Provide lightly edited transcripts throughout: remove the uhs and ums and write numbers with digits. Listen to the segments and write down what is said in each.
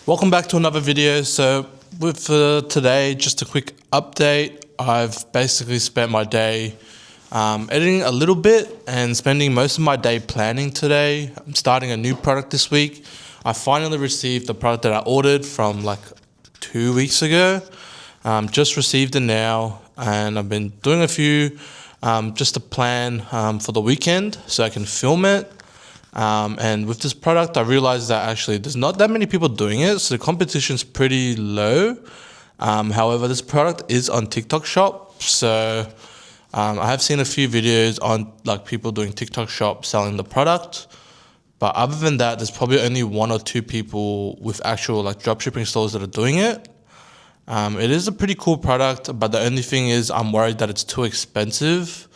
Welcome back to another video. So with today, just a quick update. I've basically spent my day editing a little bit and spending most of my day planning today. I'm starting a new product this week. I finally received the product that I ordered from like 2 weeks ago. Just received it now, and I've been doing a few just to plan for the weekend so I can film it. And with this product, I realized that actually there's not that many people doing it, so the competition's pretty low. However, this product is on TikTok Shop, so I have seen a few videos on like people doing TikTok Shop selling the product. But other than that, there's probably only one or two people with actual like dropshipping stores that are doing it. It is a pretty cool product, but the only thing is I'm worried that it's too expensive.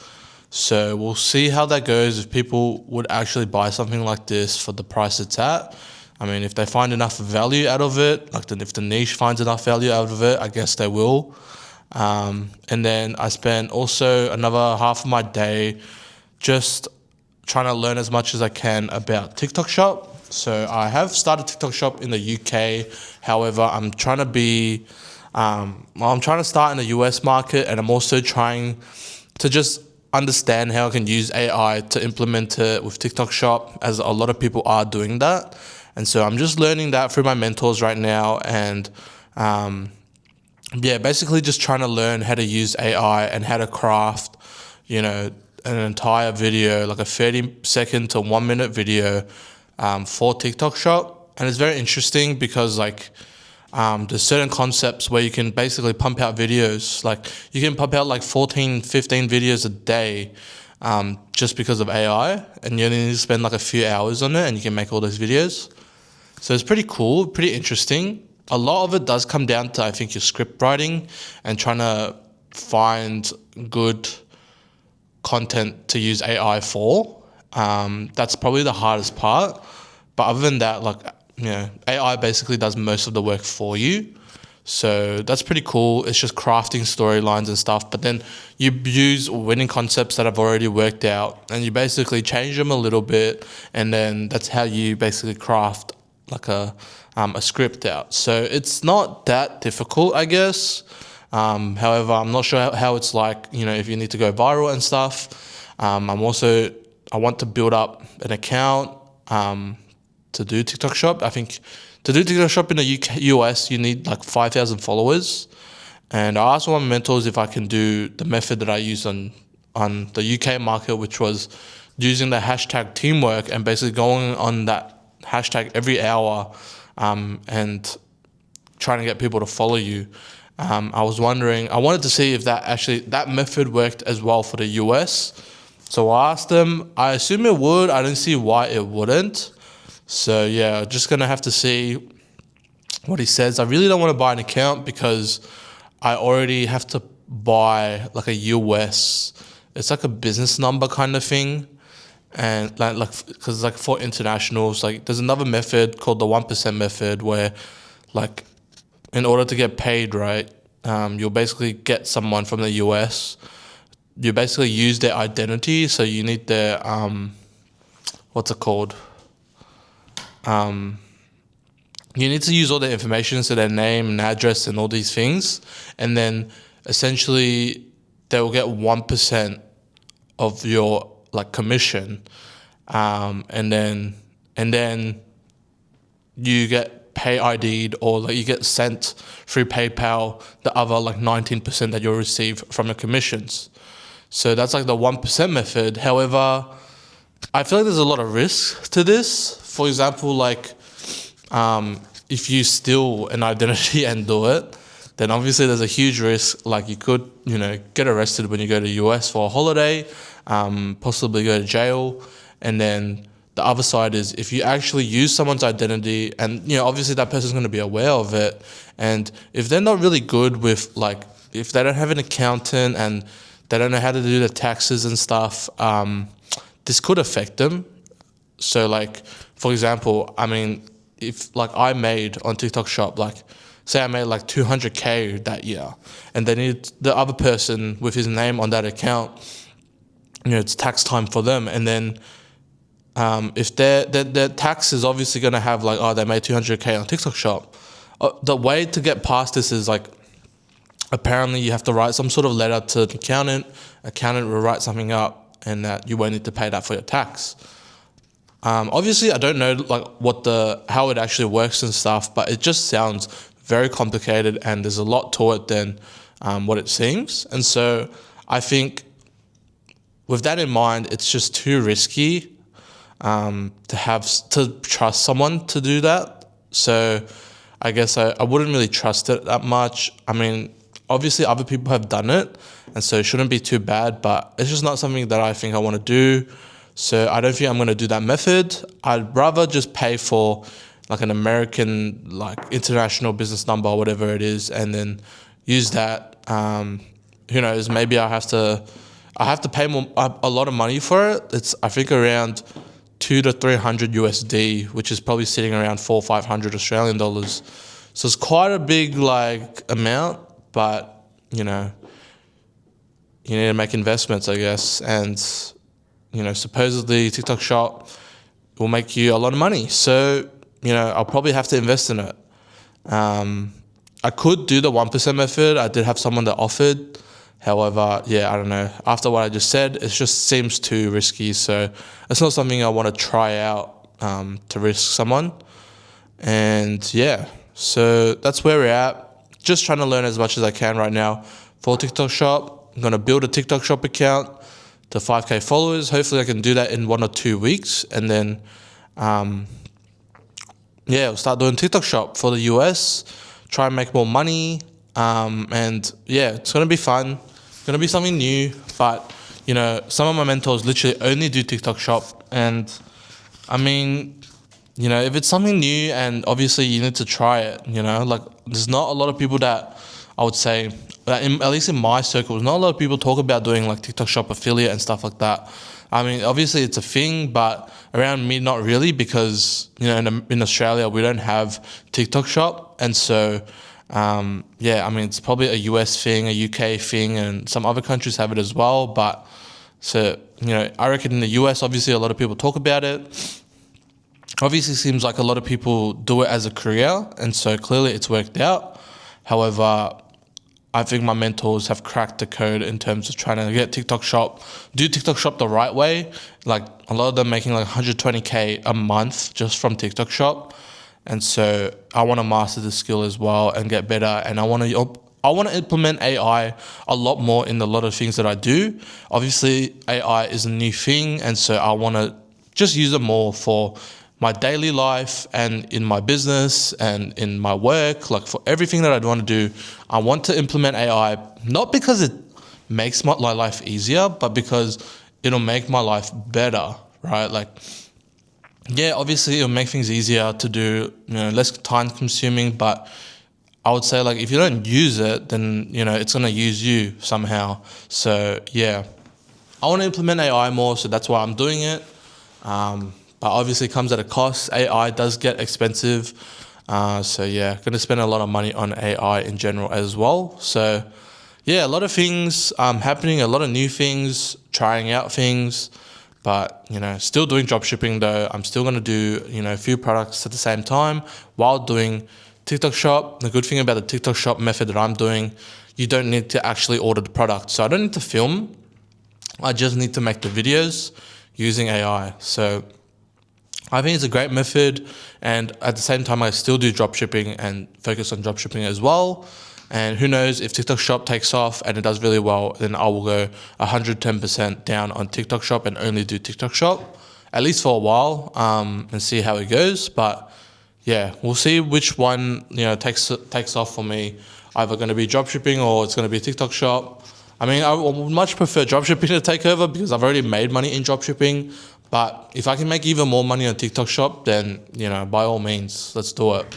So we'll see how that goes, if people would actually buy something like this for the price it's at. I mean, if they find enough value out of it, like if the niche finds enough value out of it, I guess they will. And then I spent also another half of my day just trying to learn as much as I can about TikTok Shop. So I have started TikTok Shop in the UK. However, I'm trying to start in the US market, and I'm also trying to just understand how I can use AI to implement it with TikTok Shop, as a lot of people are doing that. And so I'm just learning that through my mentors right now, and basically just trying to learn how to use AI and how to craft, an entire video, like a 30-second to 1 minute video for TikTok Shop. And it's very interesting because there's certain concepts where you can basically pump out videos. Like you can pump out like 14, 15 videos a day just because of AI. And you only need to spend like a few hours on it and you can make all those videos. So it's pretty cool, pretty interesting. A lot of it does come down to, I think, your script writing and trying to find good content to use AI for. That's probably the hardest part. But other than that, AI basically does most of the work for you. So that's pretty cool. It's just crafting storylines and stuff. But then you use winning concepts that have already worked out and you basically change them a little bit. And then that's how you basically craft like a script out. So it's not that difficult, I guess. However, I'm not sure how it's like, if you need to go viral and stuff. I want to build up an account to do TikTok Shop. I think to do TikTok Shop in the US, you need like 5,000 followers. And I asked one of my mentors if I can do the method that I used on the UK market, which was using the hashtag teamwork and basically going on that hashtag every hour and trying to get people to follow you. I wanted to see if that method worked as well for the US. So I asked them. I assume it would. I didn't see why it wouldn't. So yeah, just going to have to see what he says. I really don't want to buy an account because I already have to buy like a US, it's like a business number kind of thing. And because like for internationals, like there's another method called the 1% method where like in order to get paid, right, you'll basically get someone from the US. You basically use their identity. So you need their, what's it called? You need to use all their information, so their name and address and all these things, and then essentially they will get 1% of your like commission, and then you get pay ID'd, or like you get sent through PayPal the other like 19% that you'll receive from your commissions. So that's like the 1% method. However, I feel like there's a lot of risk to this. For example, if you steal an identity and do it, then obviously there's a huge risk. Like you could, get arrested when you go to the US for a holiday, possibly go to jail. And then the other side is if you actually use someone's identity and, obviously that person's going to be aware of it. And if they're not really good with if they don't have an accountant and they don't know how to do the taxes and stuff, this could affect them. So for example, I mean, if I made on TikTok Shop, say I made 200K that year, and they need the other person with his name on that account, it's tax time for them. And then if their tax is obviously going to have like, oh, they made 200K on TikTok Shop. The way to get past this is like, apparently you have to write some sort of letter to the accountant will write something up, and that you won't need to pay that for your tax. Obviously I don't know like how it actually works and stuff, but it just sounds very complicated, and there's a lot to it than what it seems. And so I think with that in mind, it's just too risky to trust someone to do that. So I guess I wouldn't really trust it that much. I mean, obviously other people have done it, and so it shouldn't be too bad, but it's just not something that I think I want to do. So I don't think I'm going to do that method. I'd rather just pay for like an American, like international business number or whatever it is, and then use that. Who knows, maybe I have to pay a lot of money for it. It's, I think, around 200 to 300 USD, which is probably sitting around 400 or 500 Australian dollars. So it's quite a big like amount, but you know, you need to make investments, I guess. And you know, supposedly TikTok Shop will make you a lot of money. So, you know, I'll probably have to invest in it. I could do the 1% method. I did have someone that offered. However, yeah, I don't know. After what I just said, it just seems too risky. So it's not something I want to try out to risk someone. And yeah, so that's where we're at. Just trying to learn as much as I can right now for TikTok Shop. I'm going to build a TikTok Shop account to 5K followers. Hopefully I can do that in 1 or 2 weeks. And then, we'll start doing TikTok Shop for the US, try and make more money. And yeah, it's going to be fun. It's going to be something new. But, you know, some of my mentors literally only do TikTok Shop. And I mean, you know, if it's something new, and obviously you need to try it, you know, like there's not a lot of people that I would say, at least in my circles, not a lot of people talk about doing like TikTok Shop affiliate and stuff like that. I mean, obviously it's a thing, but around me, not really, because, you know, in Australia, we don't have TikTok Shop. And so, I mean, it's probably a US thing, a UK thing, and some other countries have it as well. But so, you know, I reckon in the US, obviously a lot of people talk about it. Obviously seems like a lot of people do it as a career, and so clearly it's worked out. However, I think my mentors have cracked the code in terms of trying to get do TikTok Shop the right way. Like a lot of them making like 120K a month just from TikTok Shop. And so I want to master the skill as well and get better. And I want to implement AI a lot more in a lot of things that I do. Obviously AI is a new thing. And so I want to just use it more for my daily life and in my business and in my work, like for everything that I'd want to do. I want to implement AI, not because it makes my life easier, but because it'll make my life better, right? Like, yeah, obviously it'll make things easier to do, you know, less time consuming, but I would say like if you don't use it, then, you know, it's going to use you somehow. So yeah, I want to implement AI more, so that's why I'm doing it. But obviously it comes at a cost. AI does get expensive. So yeah, going to spend a lot of money on AI in general as well. So yeah, a lot of things happening, a lot of new things, trying out things. But, you know, still doing drop shipping though. I'm still going to do, you know, a few products at the same time while doing TikTok Shop. The good thing about the TikTok Shop method that I'm doing, you don't need to actually order the product. So I don't need to film. I just need to make the videos using AI. So I think it's a great method, and at the same time I still do dropshipping and focus on dropshipping as well. And who knows, if TikTok Shop takes off and it does really well, then I will go 110% down on TikTok Shop and only do TikTok Shop, at least for a while, and see how it goes. But yeah, we'll see which one, you know, takes off for me. Either going to be dropshipping or it's going to be TikTok Shop. I mean, I would much prefer dropshipping to take over because I've already made money in dropshipping. But if I can make even more money on TikTok Shop, then, you know, by all means, let's do it.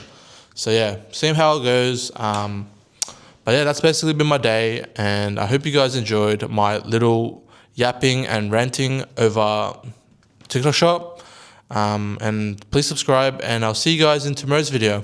So yeah, seeing how it goes. But yeah, that's basically been my day, and I hope you guys enjoyed my little yapping and ranting over TikTok Shop. And please subscribe, and I'll see you guys in tomorrow's video.